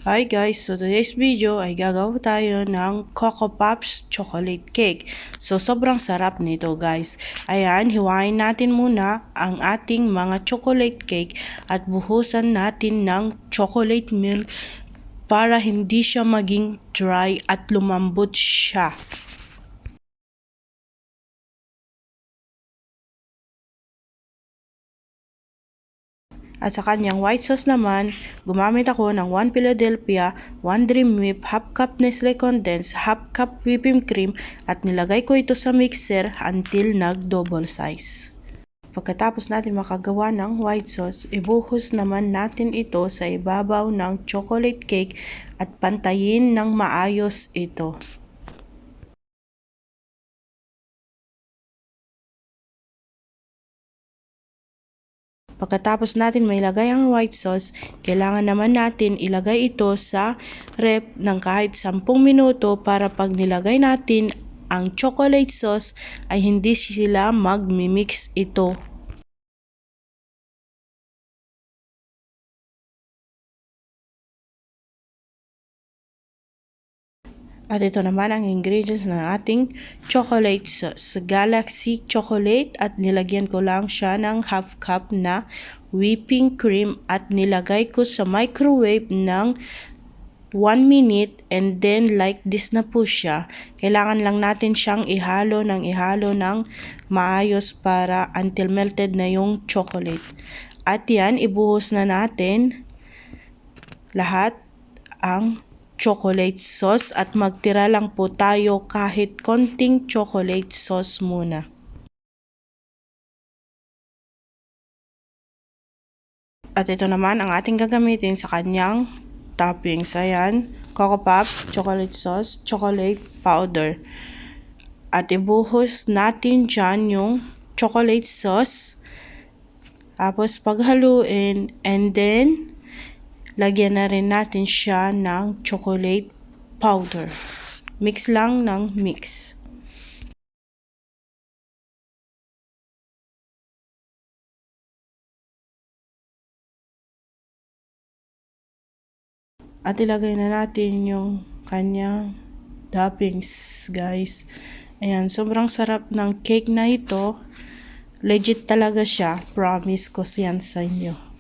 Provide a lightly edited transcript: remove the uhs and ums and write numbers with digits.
Hi guys, so today's video ay gagawa tayo ng Coco Pops chocolate cake. So sobrang sarap nito guys. Ayan, hiwain natin muna ang ating mga chocolate cake at buhusan natin ng chocolate milk para hindi siya maging dry at lumambot siya. At sa kanyang white sauce naman, gumamit ako ng 1 Philadelphia, 1 Dream Whip, half cup Nestle Condensed, half cup whipping cream at nilagay ko ito sa mixer until nag-double size. Pagkatapos natin makagawa ng white sauce, ibuhos naman natin ito sa ibabaw ng chocolate cake at pantayin ng maayos ito. Pagkatapos natin mailagay ang white sauce, kailangan naman natin ilagay ito sa ref ng kahit 10 minuto para pag nilagay natin ang chocolate sauce ay hindi sila mag-mix ito. At ito naman ang ingredients ng ating chocolate sauce. Galaxy chocolate at nilagyan ko lang siya ng half cup na whipping cream at nilagay ko sa microwave ng 1 minute and then like this na po siya. Kailangan lang natin siyang ihalo ng maayos para until melted na yung chocolate. At yan, ibuhos na natin lahat ang chocolate sauce at magtira lang po tayo kahit konting chocolate sauce muna. At ito naman ang ating gagamitin sa kanyang toppings. Ayan, Coco Pops, chocolate sauce, chocolate powder. At ibuhos natin dyan yung chocolate sauce. Tapos paghaluin and then lagyan na rin natin siya ng chocolate powder. Mix lang ng mix. At ilagay na natin yung kanyang toppings, guys. Ayan, sobrang sarap ng cake na ito. Legit talaga siya. Promise ko yan sa inyo.